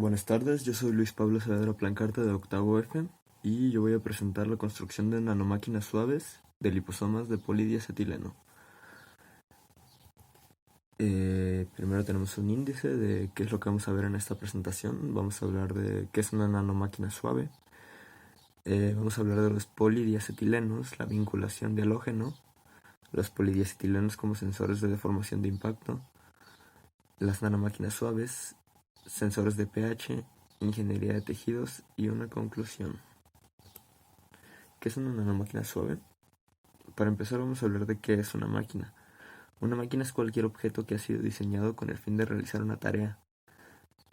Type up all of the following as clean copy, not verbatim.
Buenas tardes, yo soy Luis Pablo Saavedra Plancarte de Octavo F y yo voy a presentar la construcción de nanomáquinas suaves de liposomas de polidiacetileno. Primero tenemos un índice de qué es lo que vamos a ver en esta presentación. Vamos a hablar de qué es una nanomáquina suave. Vamos a hablar de los polidiacetilenos, la vinculación de halógeno, los polidiacetilenos como sensores de deformación de impacto, las nanomáquinas suaves, sensores de pH, ingeniería de tejidos y una conclusión. ¿Qué es una nanomáquina suave? Para empezar vamos a hablar de qué es una máquina. Una máquina es cualquier objeto que ha sido diseñado con el fin de realizar una tarea.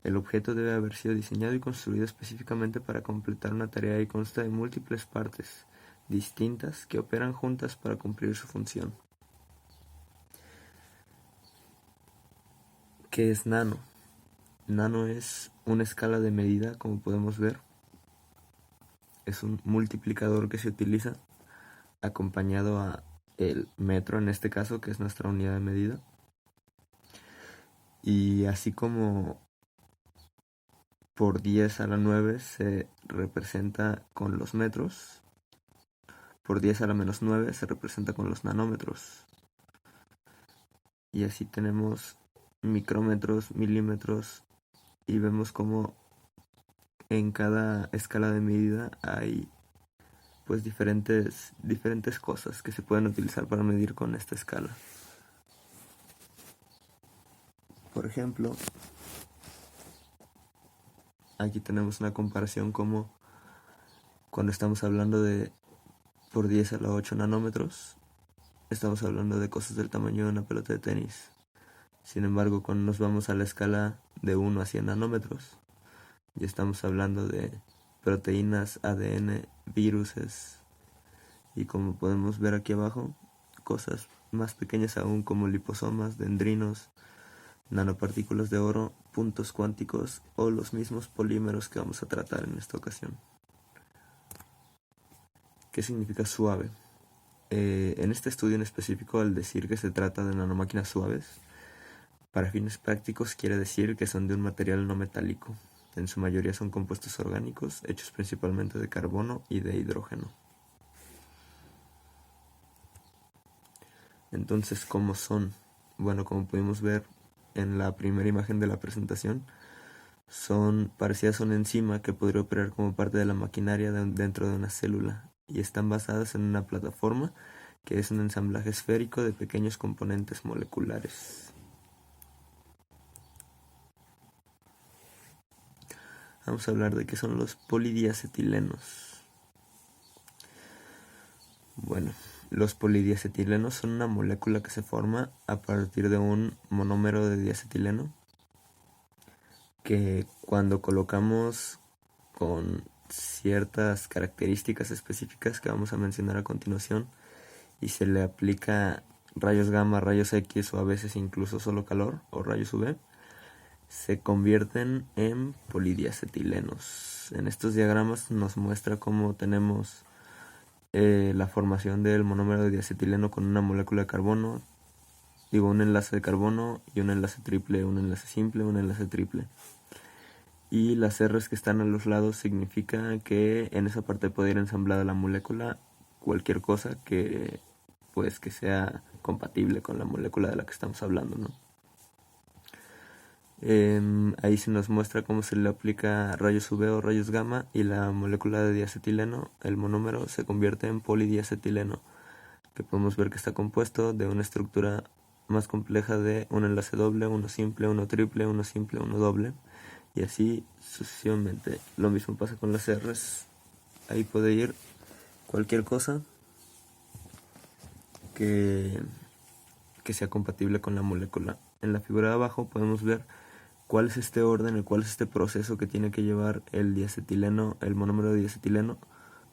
El objeto debe haber sido diseñado y construido específicamente para completar una tarea y consta de múltiples partes distintas que operan juntas para cumplir su función. ¿Qué es nano? Nano es una escala de medida, como podemos ver. Es un multiplicador que se utiliza acompañado a el metro en este caso, que es nuestra unidad de medida. Y así como por 10 a la 9 se representa con los metros, por 10 a la menos 9 se representa con los nanómetros. Y así tenemos micrómetros, milímetros, y vemos como en cada escala de medida hay pues diferentes cosas que se pueden utilizar para medir con esta escala. Por ejemplo, aquí tenemos una comparación como cuando estamos hablando de por 10 a la 8 nanómetros, estamos hablando de cosas del tamaño de una pelota de tenis. Sin embargo, cuando nos vamos a la escala de 1 a 100 nanómetros, ya estamos hablando de proteínas, ADN, viruses y, como podemos ver aquí abajo, cosas más pequeñas aún como liposomas, dendrinos, nanopartículas de oro, puntos cuánticos o los mismos polímeros que vamos a tratar en esta ocasión. ¿Qué significa suave? En este estudio en específico, al decir que se trata de nanomáquinas suaves, para fines prácticos quiere decir que son de un material no metálico. En su mayoría son compuestos orgánicos, hechos principalmente de carbono y de hidrógeno. Entonces, ¿cómo son? Bueno, como pudimos ver en la primera imagen de la presentación, son parecidas a una enzima que podría operar como parte de la maquinaria dentro de una célula, y están basadas en una plataforma que es un ensamblaje esférico de pequeños componentes moleculares. Vamos a hablar de qué son los polidiacetilenos. Bueno, los polidiacetilenos son una molécula que se forma a partir de un monómero de diacetileno que, cuando colocamos con ciertas características específicas que vamos a mencionar a continuación y se le aplica rayos gamma, rayos X o a veces incluso solo calor o rayos UV, se convierten en polidiacetilenos. En estos diagramas nos muestra cómo tenemos la formación del monómero de diacetileno con una molécula de carbono, un enlace de carbono y un enlace triple, un enlace simple, un enlace triple. Y las R's que están a los lados significa que en esa parte puede ir ensamblada la molécula, cualquier cosa que sea compatible con la molécula de la que estamos hablando, ¿no? Ahí se nos muestra cómo se le aplica rayos UV o rayos gamma y la molécula de diacetileno, el monómero, se convierte en polidiacetileno, que podemos ver que está compuesto de una estructura más compleja de un enlace doble, uno simple, uno triple, uno simple, uno doble, y así sucesivamente. Lo mismo pasa con las R's. Ahí puede ir cualquier cosa que sea compatible con la molécula. En la figura de abajo podemos ver cuál es este orden, cuál es este proceso que tiene que llevar el diacetileno, el monómero de diacetileno,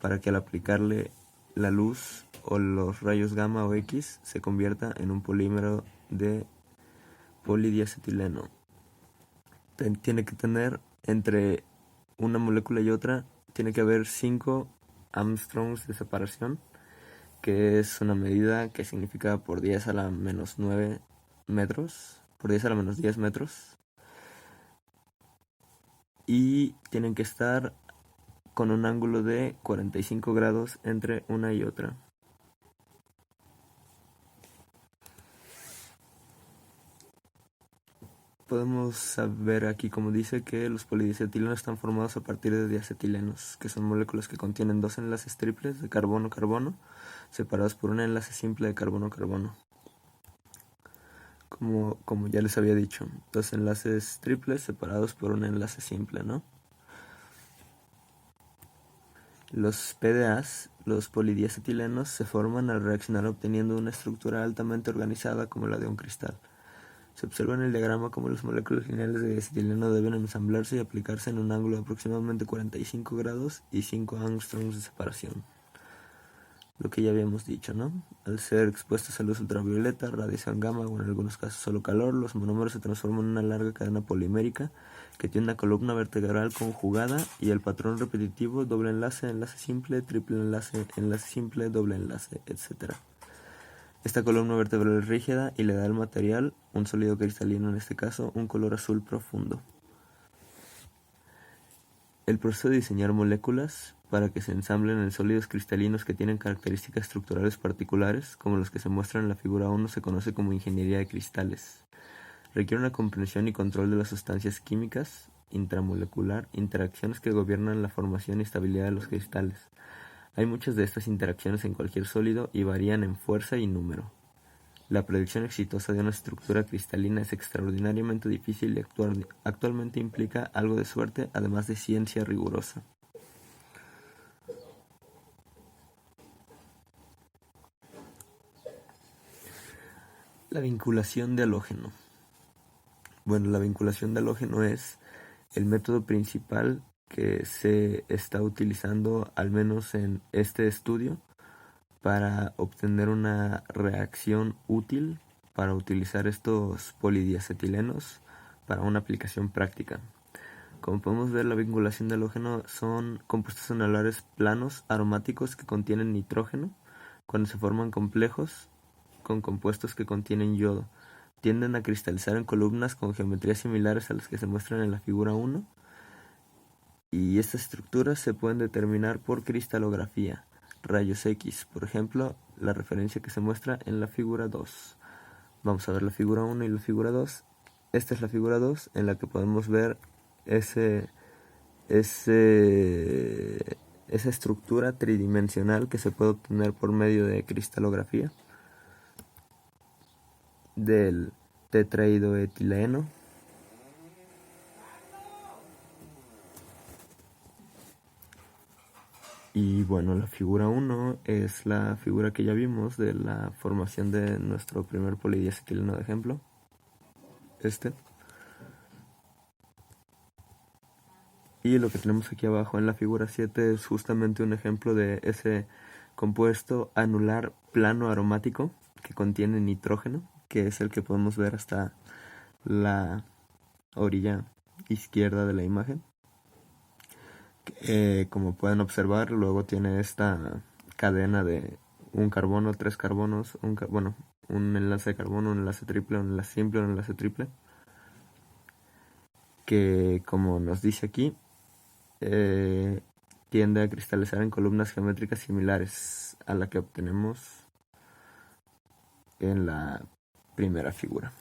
para que al aplicarle la luz o los rayos gamma o X se convierta en un polímero de polidiacetileno. Tiene que tener entre una molécula y otra, tiene que haber 5 Armstrongs de separación, que es una medida que significa por 10 a la menos 9 metros, por 10 a la menos 10 metros. y tienen que estar con un ángulo de 45 grados entre una y otra. Podemos ver aquí, como dice, que los polidicetilenos están formados a partir de diacetilenos, que son moléculas que contienen dos enlaces triples de carbono-carbono, separados por un enlace simple de carbono-carbono. Como ya les había dicho, dos enlaces triples separados por un enlace simple, ¿no? Los PDAs, los polidiacetilenos, se forman al reaccionar obteniendo una estructura altamente organizada como la de un cristal. Se observa en el diagrama cómo las moléculas lineales de diacetileno deben ensamblarse y aplicarse en un ángulo de aproximadamente 45 grados y 5 angstroms de separación. Lo que ya habíamos dicho, ¿no? Al ser expuestos a luz ultravioleta, radiación gamma o en algunos casos solo calor, los monómeros se transforman en una larga cadena polimérica que tiene una columna vertebral conjugada y el patrón repetitivo doble enlace, enlace simple, triple enlace, enlace simple, doble enlace, etc. Esta columna vertebral es rígida y le da al material, un sólido cristalino en este caso, un color azul profundo. El proceso de diseñar moléculas para que se ensamblen en sólidos cristalinos que tienen características estructurales particulares, como los que se muestran en la figura 1, se conoce como ingeniería de cristales. Requiere una comprensión y control de las sustancias químicas, intramolecular, interacciones que gobiernan la formación y estabilidad de los cristales. Hay muchas de estas interacciones en cualquier sólido y varían en fuerza y número. La predicción exitosa de una estructura cristalina es extraordinariamente difícil y actualmente implica algo de suerte, además de ciencia rigurosa. La vinculación de halógeno. Bueno, la vinculación de halógeno es el método principal que se está utilizando, al menos en este estudio, para obtener una reacción útil para utilizar estos polidiacetilenos para una aplicación práctica. Como podemos ver, la vinculación de halógeno son compuestos anulares planos aromáticos que contienen nitrógeno. Cuando se forman complejos con compuestos que contienen yodo, tienden a cristalizar en columnas con geometrías similares a las que se muestran en la figura 1, y estas estructuras se pueden determinar por cristalografía, rayos X, por ejemplo, la referencia que se muestra en la figura 2. Vamos a ver la figura 1 y la figura 2. Esta es la figura 2 en la que podemos ver esa estructura tridimensional que se puede obtener por medio de cristalografía del tetrahidroetileno. Y bueno, la figura 1 es la figura que ya vimos de la formación de nuestro primer polidiacetileno de ejemplo. Y lo que tenemos aquí abajo en la figura 7 es justamente un ejemplo de ese compuesto anular plano aromático que contiene nitrógeno, que es el que podemos ver hasta la orilla izquierda de la imagen. Como pueden observar, luego tiene esta cadena de un carbono, tres carbonos, un enlace de carbono, un enlace triple, un enlace simple, un enlace triple, que como nos dice aquí, tiende a cristalizar en columnas geométricas similares a la que obtenemos en la primera figura.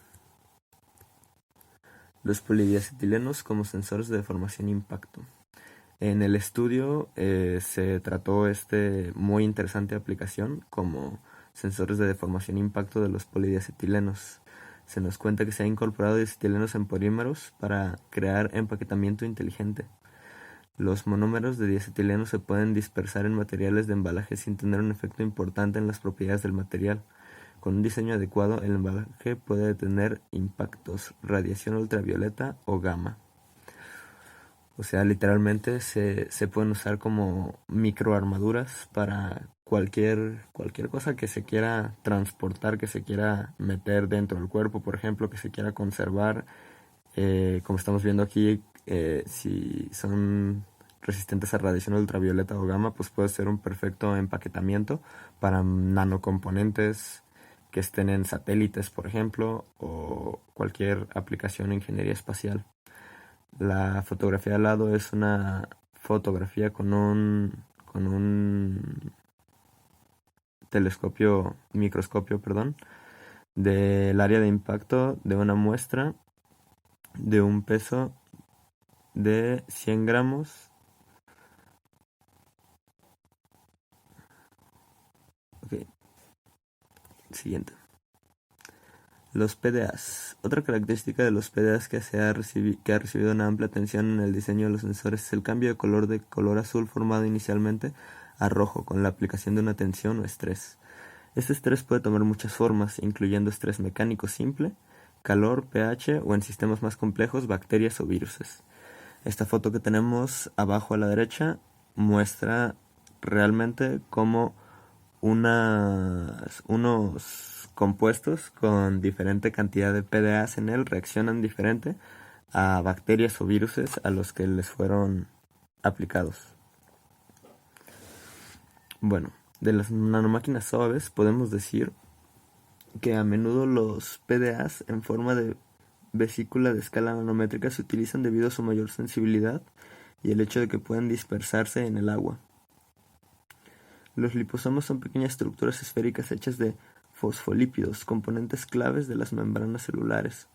Los polidiacetilenos como sensores de deformación e impacto. En el estudio se trató muy interesante aplicación como sensores de deformación e impacto de los polidiacetilenos. Se nos cuenta que se ha incorporado diacetilenos en polímeros para crear empaquetamiento inteligente. Los monómeros de diacetileno se pueden dispersar en materiales de embalaje sin tener un efecto importante en las propiedades del material. Con un diseño adecuado, el embalaje puede detener impactos, radiación ultravioleta o gamma. O sea, literalmente se pueden usar como microarmaduras para cualquier cosa que se quiera transportar, que se quiera meter dentro del cuerpo, por ejemplo, que se quiera conservar. Como estamos viendo aquí, si son resistentes a radiación ultravioleta o gamma, pues puede ser un perfecto empaquetamiento para nanocomponentes que estén en satélites, por ejemplo, o cualquier aplicación en ingeniería espacial. La fotografía al lado es una fotografía con un microscopio, perdón, del área de impacto de una muestra de un peso de 100 gramos. Ok, siguiente. Los PDAs. Otra característica de los PDAs que ha recibido una amplia atención en el diseño de los sensores es el cambio de color azul formado inicialmente a rojo con la aplicación de una tensión o estrés. Este estrés puede tomar muchas formas, incluyendo estrés mecánico simple, calor, pH o en sistemas más complejos, bacterias o viruses. Esta foto que tenemos abajo a la derecha muestra realmente cómo unos compuestos con diferente cantidad de PDAs en él reaccionan diferente a bacterias o viruses a los que les fueron aplicados. Bueno, de las nanomáquinas suaves podemos decir que a menudo los PDAs en forma de vesícula de escala nanométrica se utilizan debido a su mayor sensibilidad y el hecho de que pueden dispersarse en el agua. Los liposomas son pequeñas estructuras esféricas hechas de fosfolípidos, componentes claves de las membranas celulares.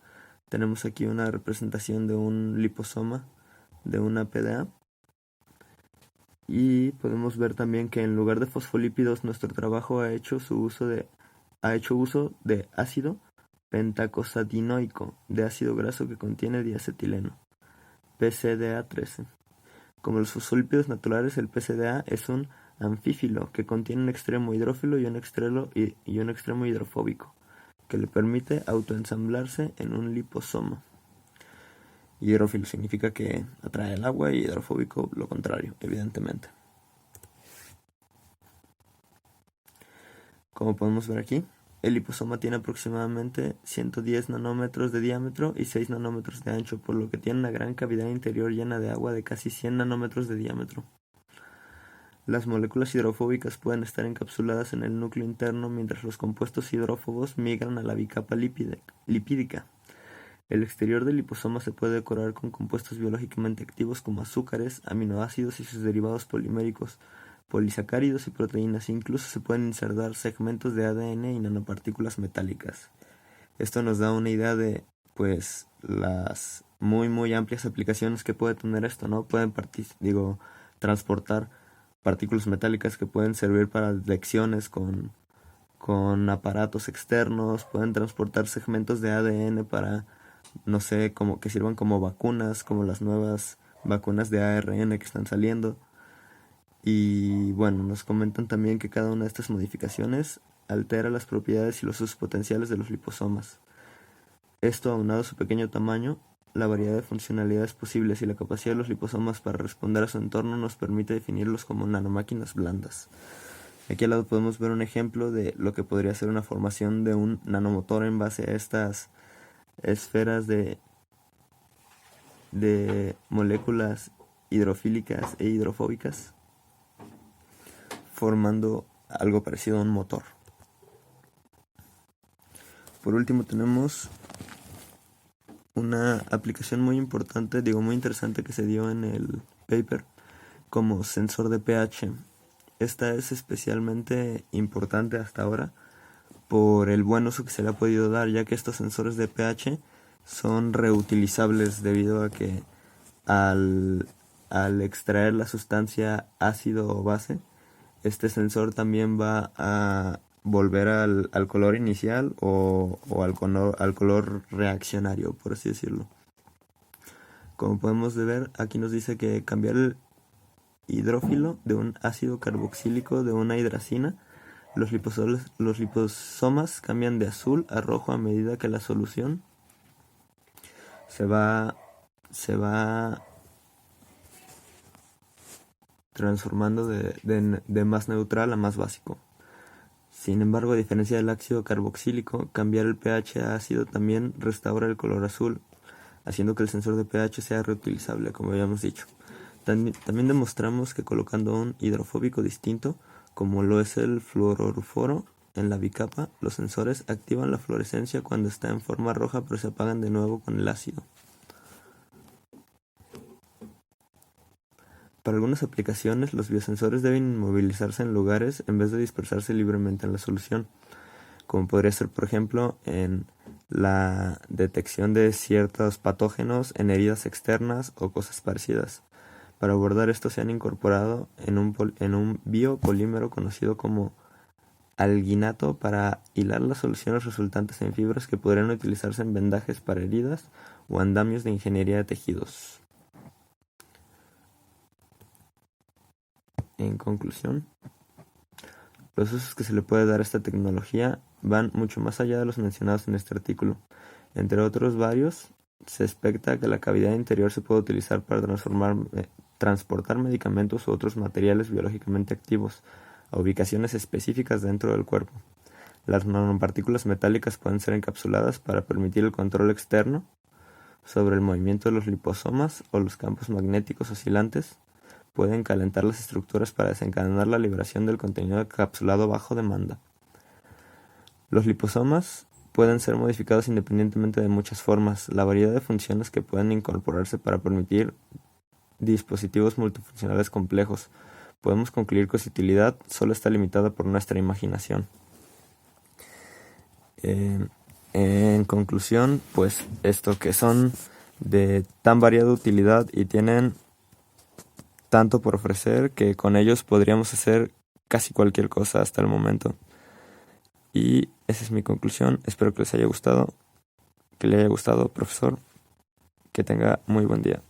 Tenemos aquí una representación de un liposoma de una PDA. Y podemos ver también que en lugar de fosfolípidos nuestro trabajo ha hecho uso de ácido pentacosatinoico, de ácido graso que contiene diacetileno, PCDA13. Como los fosfolípidos naturales, el PCDA es un anfífilo que contiene un extremo hidrófilo y un extremo hidrofóbico, que le permite autoensamblarse en un liposoma. Hidrófilo significa que atrae el agua y hidrofóbico lo contrario, evidentemente. Como podemos ver aquí, el liposoma tiene aproximadamente 110 nanómetros de diámetro y 6 nanómetros de ancho, por lo que tiene una gran cavidad interior llena de agua de casi 100 nanómetros de diámetro. Las moléculas hidrofóbicas pueden estar encapsuladas en el núcleo interno, mientras los compuestos hidrófobos migran a la bicapa lipídica. El exterior del liposoma se puede decorar con compuestos biológicamente activos como azúcares, aminoácidos y sus derivados poliméricos, polisacáridos y proteínas. Incluso se pueden insertar segmentos de ADN y nanopartículas metálicas. Esto nos da una idea de, pues, las muy amplias aplicaciones que puede tener esto, ¿no? Pueden transportar partículas metálicas que pueden servir para lecciones con aparatos externos, pueden transportar segmentos de ADN para, no sé, como que sirvan como vacunas, como las nuevas vacunas de ARN que están saliendo. Y bueno, nos comentan también que cada una de estas modificaciones altera las propiedades y los usos potenciales de los liposomas. Esto, aunado a su pequeño tamaño, la variedad de funcionalidades posibles y la capacidad de los liposomas para responder a su entorno nos permite definirlos como nanomáquinas blandas. Aquí al lado podemos ver un ejemplo de lo que podría ser una formación de un nanomotor en base a estas esferas de moléculas hidrofílicas e hidrofóbicas, formando algo parecido a un motor. Por último tenemos una aplicación muy importante, muy interesante, que se dio en el paper como sensor de pH. Esta es especialmente importante hasta ahora por el buen uso que se le ha podido dar, ya que estos sensores de pH son reutilizables debido a que al extraer la sustancia ácido o base, este sensor también va a volver al color inicial o al color reaccionario, por así decirlo. Como podemos ver, aquí nos dice que cambiar el hidrófilo de un ácido carboxílico de una hidracina, los liposomas cambian de azul a rojo a medida que la solución se va transformando de más neutral a más básico. Sin embargo, a diferencia del ácido carboxílico, cambiar el pH a ácido también restaura el color azul, haciendo que el sensor de pH sea reutilizable, como habíamos dicho. También demostramos que colocando un hidrofóbico distinto, como lo es el fluoroforo, en la bicapa, los sensores activan la fluorescencia cuando está en forma roja, pero se apagan de nuevo con el ácido. Para algunas aplicaciones, los biosensores deben inmovilizarse en lugares en vez de dispersarse libremente en la solución, como podría ser, por ejemplo, en la detección de ciertos patógenos en heridas externas o cosas parecidas. Para abordar esto se han incorporado en un biopolímero conocido como alginato para hilar las soluciones resultantes en fibras que podrían utilizarse en vendajes para heridas o andamios de ingeniería de tejidos. En conclusión, los usos que se le puede dar a esta tecnología van mucho más allá de los mencionados en este artículo. Entre otros varios, se expecta que la cavidad interior se puede utilizar para transportar medicamentos u otros materiales biológicamente activos a ubicaciones específicas dentro del cuerpo. Las nanopartículas metálicas pueden ser encapsuladas para permitir el control externo sobre el movimiento de los liposomas o los campos magnéticos oscilantes. Pueden calentar las estructuras para desencadenar la liberación del contenido encapsulado bajo demanda. Los liposomas pueden ser modificados independientemente de muchas formas. La variedad de funciones que pueden incorporarse para permitir dispositivos multifuncionales complejos. Podemos concluir que su utilidad solo está limitada por nuestra imaginación. En conclusión, pues esto que son de tan variada utilidad y tienen tanto por ofrecer que con ellos podríamos hacer casi cualquier cosa hasta el momento. Y esa es mi conclusión. Espero que les haya gustado, profesor. Que tenga muy buen día.